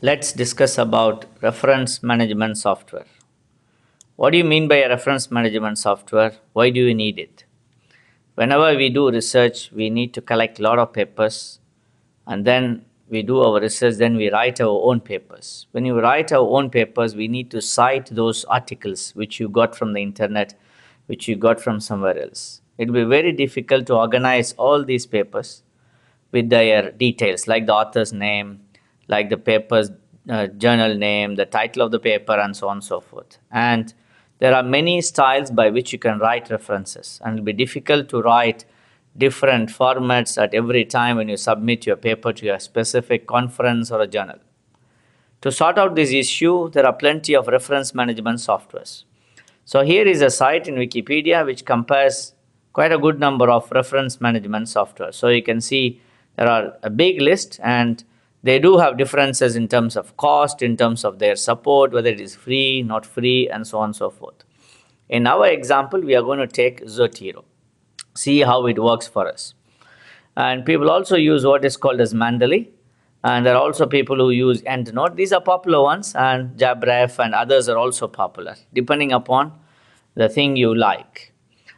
Let's discuss about reference management software. What do you mean by a reference management software? Why do you need it? Whenever we do research, we need to collect a lot of papers and then we do our research, then we write our own papers. When you write our own papers, we need to cite those articles which you got from the internet, which you got from somewhere else. It will be very difficult to organize all these papers with their details like the author's name, like the paper's journal name, the title of the paper, and so on and so forth. And there are many styles by which you can write references, and it will be difficult to write different formats at every time when you submit your paper to a specific conference or a journal. To sort out this issue, there are plenty of reference management softwares. So here is a site in Wikipedia which compares quite a good number of reference management software. So you can see there are a big list and they do have differences in terms of cost, in terms of their support, whether it is free, not free, and so on and so forth. In our example, we are going to take Zotero, see how it works for us. And people also use what is called as Mandely. And there are also people who use EndNote. These are popular ones, and JabRef and others are also popular, depending upon the thing you like.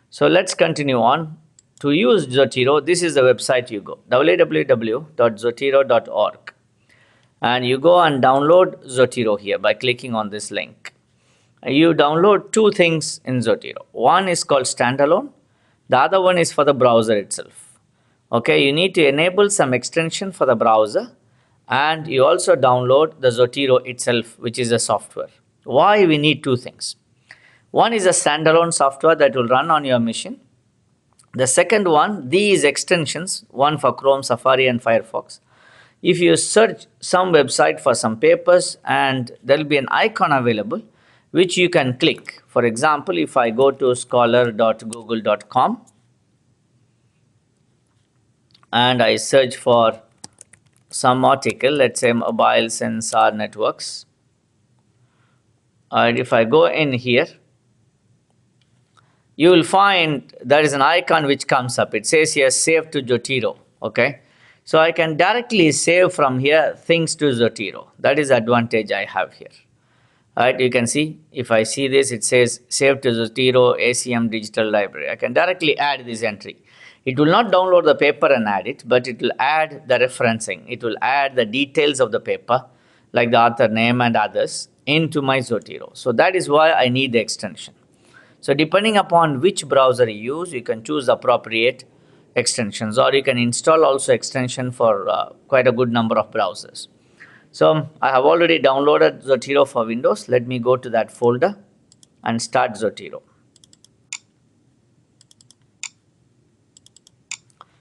So let's continue on. To use Zotero, this is the website you go, www.zotero.org. And you go and download Zotero here by clicking on this link. You download two things in Zotero. One is called standalone. The other one is for the browser itself. Okay, you need to enable some extension for the browser, and you also download the Zotero itself, which is a software. Why we need two things? One is a standalone software that will run on your machine. The second one, these extensions, one for Chrome, Safari, and Firefox. If you search some website for some papers, and there will be an icon available which you can click. For example, if I go to scholar.google.com and I search for some article, let's say mobile sensor networks, and if I go in here, you will find there is an icon which comes up. It says here save to Zotero. Okay, so I can directly save from here things to Zotero. That is the advantage I have here. Right, you can see if I see this, it says save to Zotero ACM digital library. I can directly add this entry. It will not download the paper and add it, but it will add the referencing. It will add the details of the paper, like the author name and others, into my Zotero. So that is why I need the extension. So depending upon which browser you use, you can choose appropriate extensions, or you can install also extension for quite a good number of browsers. So I have already downloaded Zotero for Windows. Let me go to that folder and start Zotero.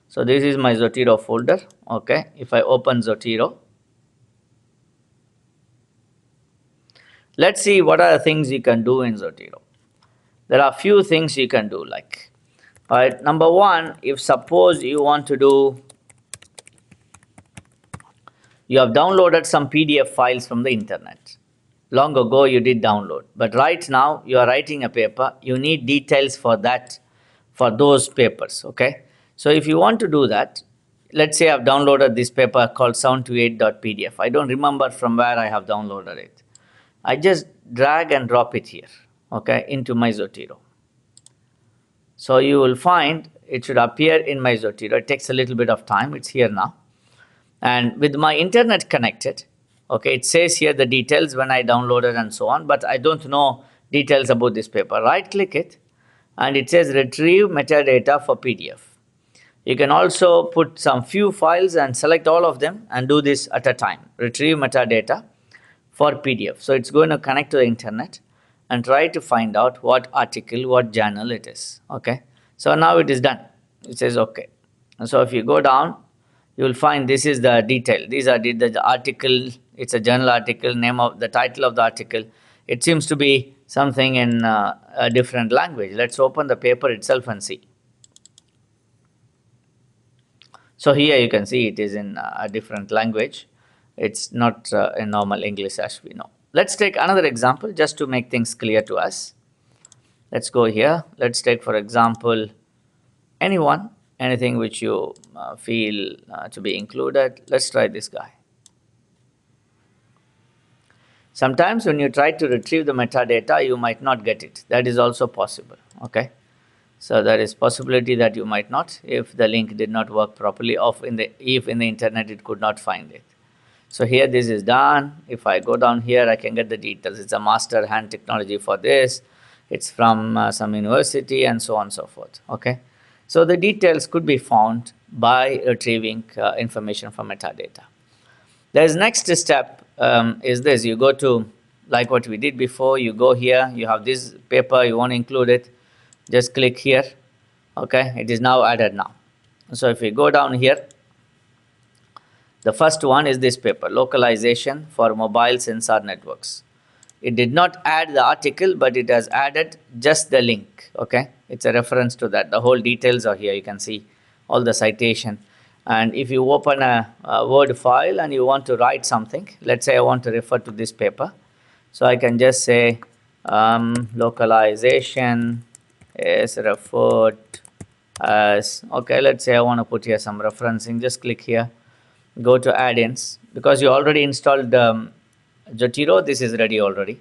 So this is my Zotero folder. Okay, if I open Zotero, let's see what are the things you can do in Zotero. There are few things you can do, like, all right, number one, if suppose you want to do, you have downloaded some PDF files from the internet. Long ago you did download, but right now you are writing a paper, you need details for that, for those papers. Okay, so if you want to do that, let's say I've downloaded this paper called 728.pdf. I don't remember from where I have downloaded it. I just drag and drop it here, okay, into my Zotero. So you will find it should appear in my Zotero. It takes a little bit of time. It's here now. And with my internet connected, okay, it says here the details when I downloaded and so on, but I don't know details about this paper. Right click it and it says retrieve metadata for PDF. You can also put some few files and select all of them and do this at a time. Retrieve metadata for PDF. So it's going to connect to the internet and try to find out what article, what journal it is. Okay, so now it is done. It says okay. So if you go down, you will find this is the detail. These are the article. It's a journal article, name of the title of the article. It seems to be something in a different language. Let's open the paper itself and see. So here you can see it is in a different language. It's not in normal English as we know. Let's take another example just to make things clear to us. Let's go here. Let's take, for example, anything which you feel to be included. Let's try this guy. Sometimes when you try to retrieve the metadata, you might not get it. That is also possible. Okay. So there is possibility that you might not if the link did not work properly, or if in the internet it could not find it. So here this is done. If I go down here, I can get the details. It's a master hand technology for this. It's from some university and so on and so forth. Okay. So the details could be found by retrieving information from metadata. There's next step is this. You go to, like what we did before, you go here, you have this paper, you want to include it, just click here. Okay, it is now added now. So if we go down here, the first one is this paper, localization for mobile sensor networks. It did not add the article, but it has added just the link. Okay, it's a reference to that. The whole details are here. You can see all the citation. And if you open a Word file and you want to write something, let's say I want to refer to this paper. So I can just say localization is referred as, okay, let's say I want to put here some referencing. Just click here, go to add-ins. Because you already installed Zotero, this is ready already.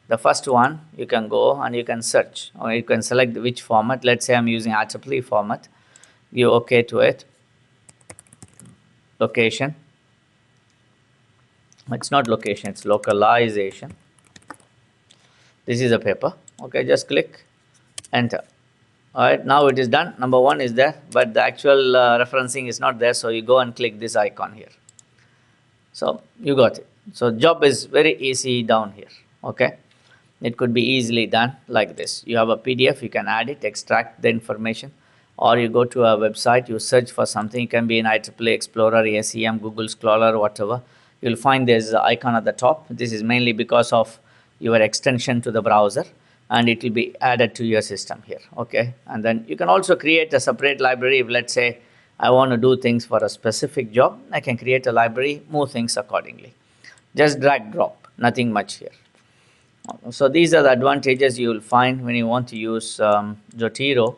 The first one, you can go and you can search, or you can select which format. Let's say I'm using IEEE format. Give OK to it. Location. It's not location, it's localization. This is a paper. Okay, just click enter. All right, now it is done. Number one is there, but the actual referencing is not there. So you go and click this icon here. So you got it. So job is very easy down here. Okay, it could be easily done like this. You have a PDF, you can add it, extract the information, or you go to a website, you search for something. It can be in IEEE Explorer, SEM, Google Scholar, whatever. You'll find there's an icon at the top. This is mainly because of your extension to the browser, and it will be added to your system here. Okay, and then you can also create a separate library. If let's say I want to do things for a specific job, I can create a library, move things accordingly. Just drag drop, nothing much here. So these are the advantages you will find when you want to use Zotero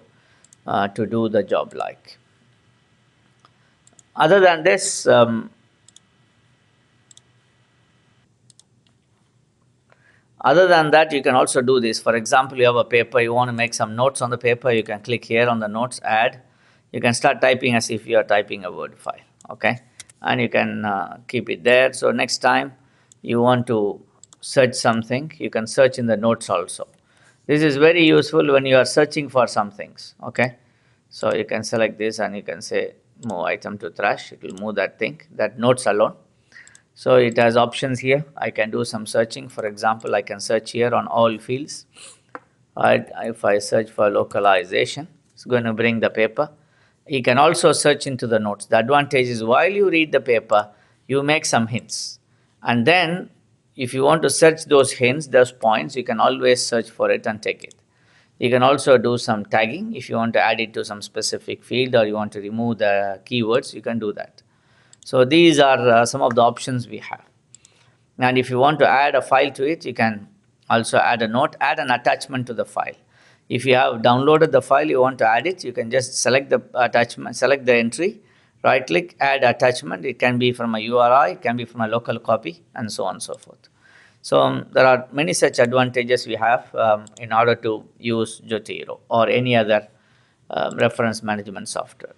to do the job like. Other than this, other than that, you can also do this. For example, you have a paper, you want to make some notes on the paper, you can click here on the notes, add. You can start typing as if you are typing a Word file, okay? And you can keep it there. So next time you want to search something, you can search in the notes also. This is very useful when you are searching for some things, okay? So you can select this and you can say move item to trash. It will move that thing, that notes alone. So it has options here. I can do some searching. For example, I can search here on all fields. If I search for localization, it's going to bring the paper. You can also search into the notes. The advantage is while you read the paper, you make some hints. And then if you want to search those hints, those points, you can always search for it and take it. You can also do some tagging. If you want to add it to some specific field or you want to remove the keywords, you can do that. So these are some of the options we have. And if you want to add a file to it, you can also add a note, add an attachment to the file. If you have downloaded the file, you want to add it, you can just select the attachment, select the entry, right click, add attachment. It can be from a URI, it can be from a local copy, and so on and so forth. So there are many such advantages we have in order to use Zotero or any other reference management software.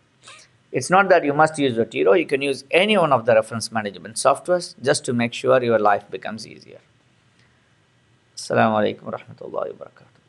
It's not that you must use Zotero, you can use any one of the reference management softwares just to make sure your life becomes easier. Assalamu alaikum warahmatullahi wabarakatuh.